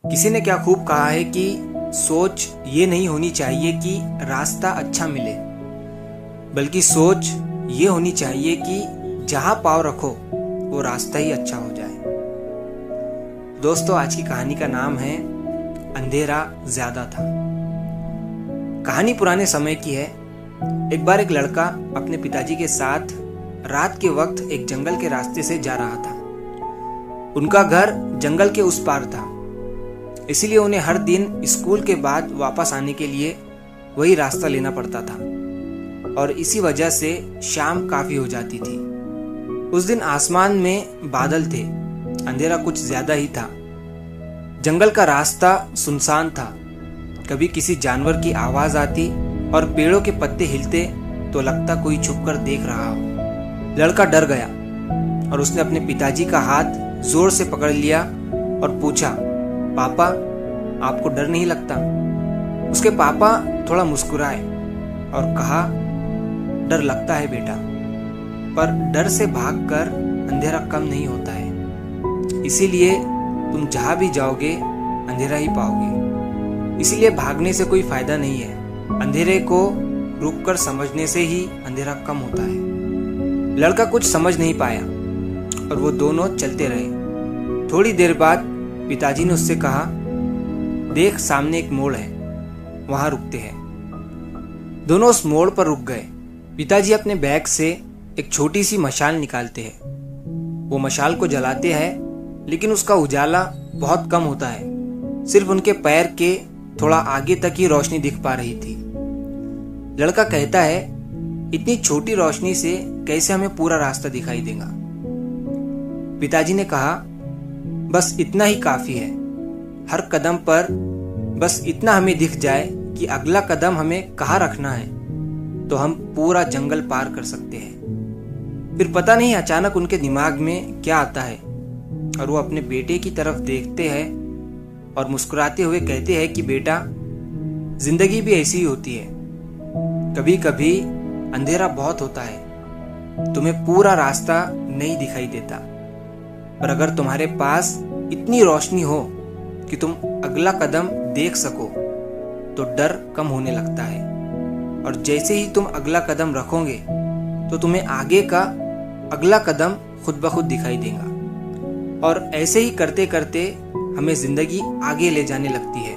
किसी ने क्या खूब कहा है कि सोच ये नहीं होनी चाहिए कि रास्ता अच्छा मिले, बल्कि सोच ये होनी चाहिए कि जहां पाँव रखो वो रास्ता ही अच्छा हो जाए। दोस्तों, आज की कहानी का नाम है अंधेरा ज्यादा था। कहानी पुराने समय की है। एक बार एक लड़का अपने पिताजी के साथ रात के वक्त एक जंगल के रास्ते से जा रहा था। उनका घर जंगल के उस पार था, इसीलिए उन्हें हर दिन स्कूल के बाद वापस आने के लिए वही रास्ता लेना पड़ता था और इसी वजह से शाम काफी हो जाती थी। उस दिन आसमान में बादल थे, अंधेरा कुछ ज्यादा ही था। जंगल का रास्ता सुनसान था। कभी किसी जानवर की आवाज आती और पेड़ों के पत्ते हिलते तो लगता कोई छुपकर देख रहा हो। लड़का डर गया और उसने अपने पिताजी का हाथ जोर से पकड़ लिया और पूछा, पापा, आपको डर नहीं लगता? उसके पापा थोड़ा मुस्कुराए और कहा, डर लगता है बेटा, पर डर से भागकर अंधेरा कम नहीं होता है। इसीलिए तुम जहां भी जाओगे अंधेरा ही पाओगे। इसीलिए भागने से कोई फायदा नहीं है। अंधेरे को रुककर समझने से ही अंधेरा कम होता है। लड़का कुछ समझ नहीं पाया और वो दोनों चलते रहे। थोड़ी देर बाद पिताजी ने उससे कहा, देख, सामने एक मोड़ है, वहां रुकते हैं। दोनों उस मोड़ पर रुक गए। पिताजी अपने बैग से एक छोटी सी मशाल निकालते हैं। वो मशाल को जलाते हैं, लेकिन उसका उजाला बहुत कम होता है। सिर्फ उनके पैर के थोड़ा आगे तक ही रोशनी दिख पा रही थी। लड़का कहता है, इतनी छोटी रोशनी से कैसे हमें पूरा रास्ता दिखाई देगा? पिताजी ने कहा, बस इतना ही काफी है। हर कदम पर बस इतना हमें दिख जाए कि अगला कदम हमें कहाँ रखना है, तो हम पूरा जंगल पार कर सकते हैं। फिर पता नहीं अचानक उनके दिमाग में क्या आता है और वो अपने बेटे की तरफ देखते हैं और मुस्कुराते हुए कहते हैं कि बेटा, जिंदगी भी ऐसी ही होती है। कभी कभी अंधेरा बहुत होता है, तुम्हें पूरा रास्ता नहीं दिखाई देता, पर अगर तुम्हारे पास इतनी रोशनी हो कि तुम अगला कदम देख सको तो डर कम होने लगता है। और जैसे ही तुम अगला कदम रखोगे तो तुम्हें आगे का अगला कदम खुद ब खुद दिखाई देगा। और ऐसे ही करते करते हमें जिंदगी आगे ले जाने लगती है।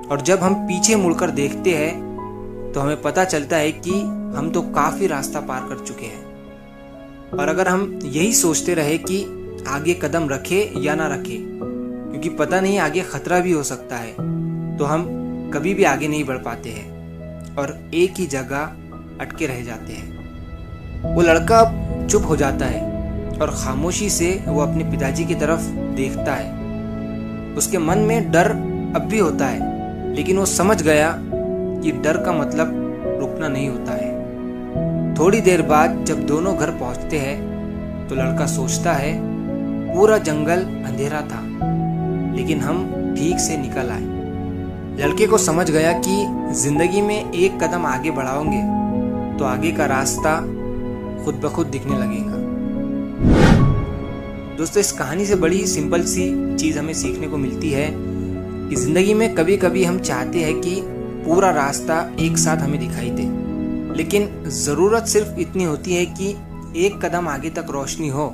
और जब हम पीछे मुड़कर देखते हैं तो हमें पता चलता है कि हम तो काफी रास्ता पार कर चुके हैं। और अगर हम यही सोचते रहे कि आगे कदम रखे या ना रखे, क्योंकि पता नहीं आगे खतरा भी हो सकता है, तो हम कभी भी आगे नहीं बढ़ पाते हैं और एक ही जगह अटके रह जाते हैं। वो लड़का चुप हो जाता है और खामोशी से वो अपने पिताजी की तरफ देखता है। उसके मन में डर अब भी होता है, लेकिन वो समझ गया कि डर का मतलब रुकना नहीं होता है। थोड़ी देर बाद जब दोनों घर पहुंचते हैं तो लड़का सोचता है, पूरा जंगल अंधेरा था, लेकिन हम ठीक से निकल आए। लड़के को समझ गया कि जिंदगी में एक कदम आगे बढ़ाओगे तो आगे का रास्ता खुद ब खुद दिखने लगेगा। दोस्तों, इस कहानी से बड़ी सिंपल सी चीज हमें सीखने को मिलती है कि जिंदगी में कभी कभी हम चाहते हैं कि पूरा रास्ता एक साथ हमें दिखाई दे, लेकिन जरूरत सिर्फ इतनी होती है कि एक कदम आगे तक रोशनी हो।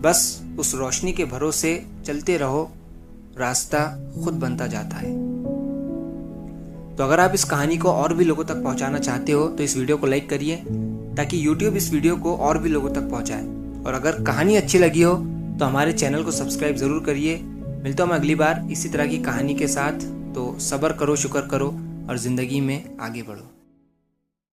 बस उस रोशनी के भरोसे चलते रहो, रास्ता खुद बनता जाता है। तो अगर आप इस कहानी को और भी लोगों तक पहुंचाना चाहते हो तो इस वीडियो को लाइक करिए, ताकि YouTube इस वीडियो को और भी लोगों तक पहुंचाए। और अगर कहानी अच्छी लगी हो तो हमारे चैनल को सब्सक्राइब जरूर करिए। मिलता हूं मैं अगली बार इसी तरह की कहानी के साथ। तो सब्र करो, शुक्र करो और जिंदगी में आगे बढ़ो।